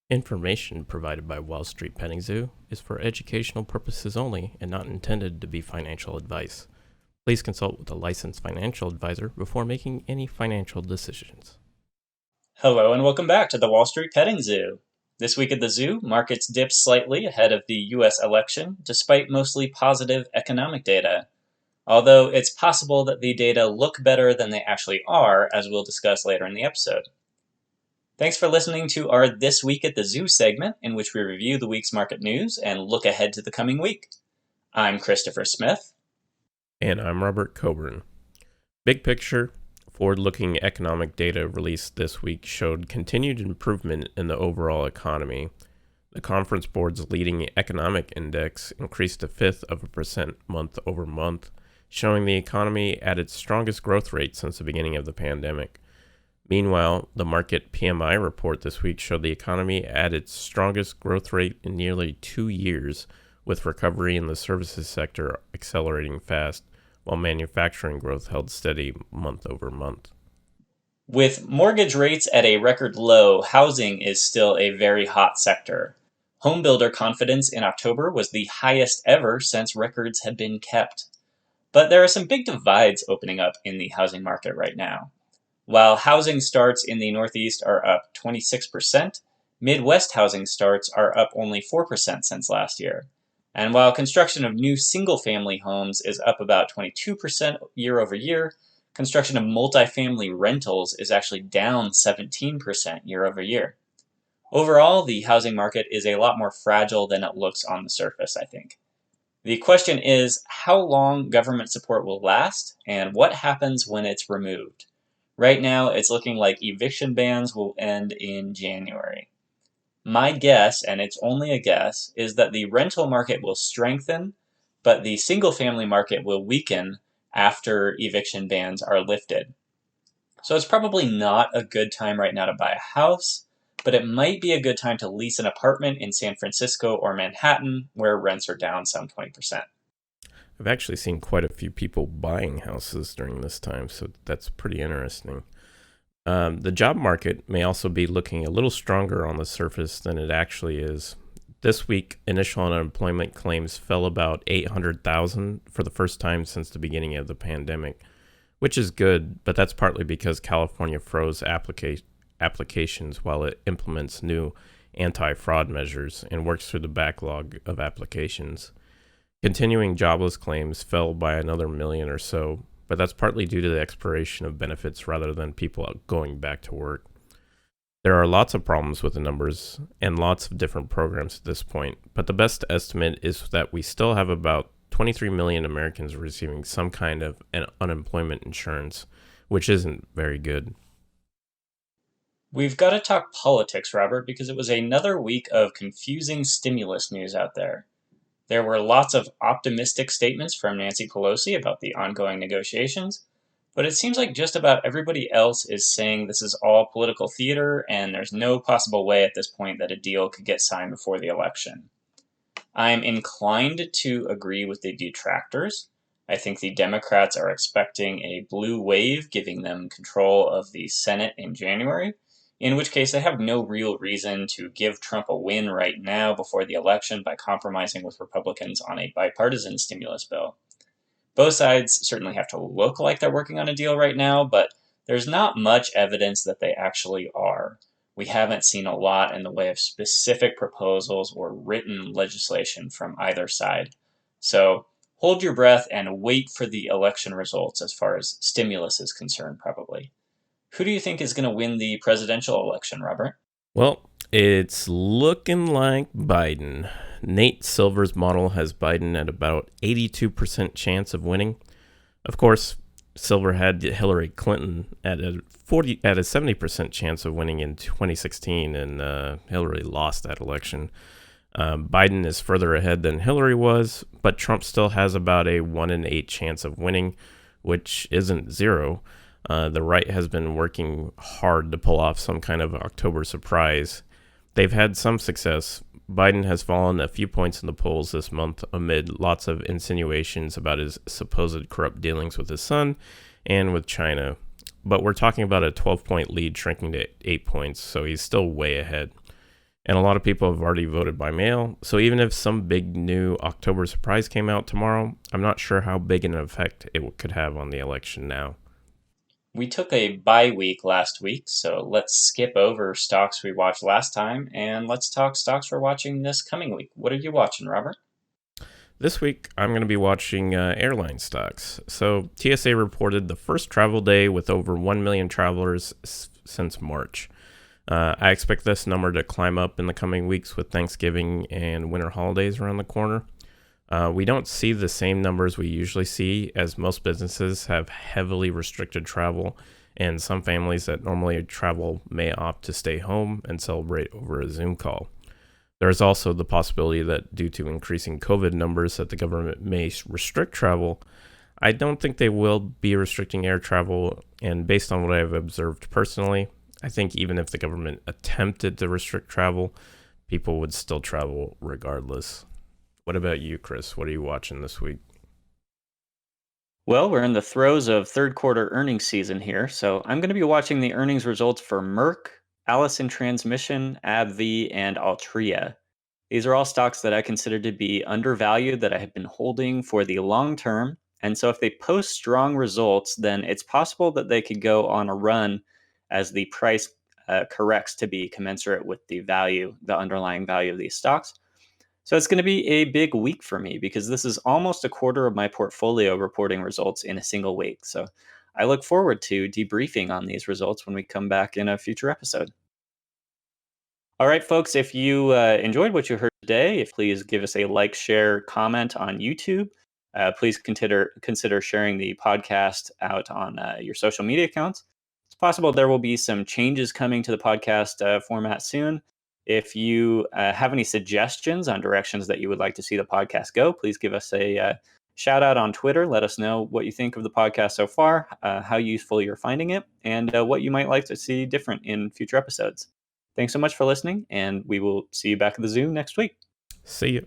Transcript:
Information provided by Wall Street Petting Zoo is for educational purposes only and not intended to be financial advice. Please consult with a licensed financial advisor before making any financial decisions. Hello and welcome back to the Wall Street Petting Zoo. This week at the zoo, markets dipped slightly ahead of the US election, despite mostly positive economic data. Although it's possible that the data look better than they actually are, as we'll discuss later in the episode. Thanks for listening to our This Week at the Zoo segment, in which we review the week's market news and look ahead to the coming week. I'm Christopher Smith. And I'm Robert Coburn. Big picture, forward-looking economic data released this week showed continued improvement in the overall economy. The Conference Board's leading economic index increased a 0.5% month over month, showing the economy at its strongest growth rate since the beginning of the pandemic. Meanwhile, the market PMI report this week showed the economy at its strongest growth rate in nearly 2 years, with recovery in the services sector accelerating fast, while manufacturing growth held steady month over month. With mortgage rates at a record low, housing is still a very hot sector. Homebuilder confidence in October was the highest ever since records had been kept. But there are some big divides opening up in the housing market right now. While housing starts in the Northeast are up 26%, Midwest housing starts are up only 4% since last year. And while construction of new single-family homes is up about 22% year over year, construction of multifamily rentals is actually down 17% year over year. Overall, the housing market is a lot more fragile than it looks on the surface, I think. The question is how long government support will last and what happens when it's removed. Right now, it's looking like eviction bans will end in January. My guess, and it's only a guess, is that the rental market will strengthen, but the single-family market will weaken after eviction bans are lifted. So it's probably not a good time right now to buy a house, but it might be a good time to lease an apartment in San Francisco or Manhattan, where rents are down some 20%. I've actually seen quite a few people buying houses during this time, so that's pretty interesting. The job market may also be looking a little stronger on the surface than it actually is. This week, initial unemployment claims fell about 800,000 for the first time since the beginning of the pandemic, which is good, but that's partly because California froze applications while it implements new anti-fraud measures and works through the backlog of applications. Continuing jobless claims fell by another million or so, but that's partly due to the expiration of benefits rather than people going back to work. There are lots of problems with the numbers and lots of different programs at this point, but the best estimate is that we still have about 23 million Americans receiving some kind of an unemployment insurance, which isn't very good. We've got to talk politics, Robert, because it was another week of confusing stimulus news out there. There were lots of optimistic statements from Nancy Pelosi about the ongoing negotiations, but it seems like just about everybody else is saying this is all political theater and there's no possible way at this point that a deal could get signed before the election. I'm inclined to agree with the detractors. I think the Democrats are expecting a blue wave giving them control of the Senate in January, in which case they have no real reason to give Trump a win right now before the election by compromising with Republicans on a bipartisan stimulus bill. Both sides certainly have to look like they're working on a deal right now, but there's not much evidence that they actually are. We haven't seen a lot in the way of specific proposals or written legislation from either side. So hold your breath and wait for the election results as far as stimulus is concerned, probably. Who do you think is going to win the presidential election, Robert? Well, it's looking like Biden. Nate Silver's model has Biden at about 82% chance of winning. Of course, Silver had Hillary Clinton at a 70% chance of winning in 2016, and Hillary lost that election. Biden is further ahead than Hillary was, but Trump still has about a 1 in 8 chance of winning, which isn't zero. The right has been working hard to pull off some kind of October surprise. They've had some success. Biden has fallen a few points in the polls this month amid lots of insinuations about his supposed corrupt dealings with his son and with China. But we're talking about a 12-point lead shrinking to 8 points, so he's still way ahead. And a lot of people have already voted by mail. So even if some big new October surprise came out tomorrow, I'm not sure how big an effect it could have on the election now. We took a bye week last week, so let's skip over stocks we watched last time and let's talk stocks we're watching this coming week. What are you watching, Robert? This week, I'm going to be watching airline stocks. So, TSA reported the first travel day with over 1 million travelers since March. I expect this number to climb up in the coming weeks with Thanksgiving and winter holidays around the corner. We don't see the same numbers we usually see, as most businesses have heavily restricted travel, and some families that normally travel may opt to stay home and celebrate over a Zoom call. There is also the possibility that due to increasing COVID numbers that the government may restrict travel. I don't think they will be restricting air travel, and based on what I've observed personally, I think even if the government attempted to restrict travel, people would still travel regardless. What about you, Chris? What are you watching this week? Well, we're in the throes of third quarter earnings season here, so I'm going to be watching the earnings results for Merck, Allison Transmission, AbbVie, and Altria. These are all stocks that I consider to be undervalued that I have been holding for the long term. And so if they post strong results, then it's possible that they could go on a run as the price corrects to be commensurate with the value, the underlying value of these stocks. So it's going to be a big week for me because this is almost a quarter of my portfolio reporting results in a single week. So I look forward to debriefing on these results when we come back in a future episode. All right, folks, if you enjoyed what you heard today, if please give us a like, share, comment on YouTube. Please consider sharing the podcast out on your social media accounts. It's possible there will be some changes coming to the podcast format soon. If you have any suggestions on directions that you would like to see the podcast go, please give us a shout out on Twitter. Let us know what you think of the podcast so far, how useful you're finding it, and what you might like to see different in future episodes. Thanks so much for listening, and we will see you back at the Zoom next week. See you.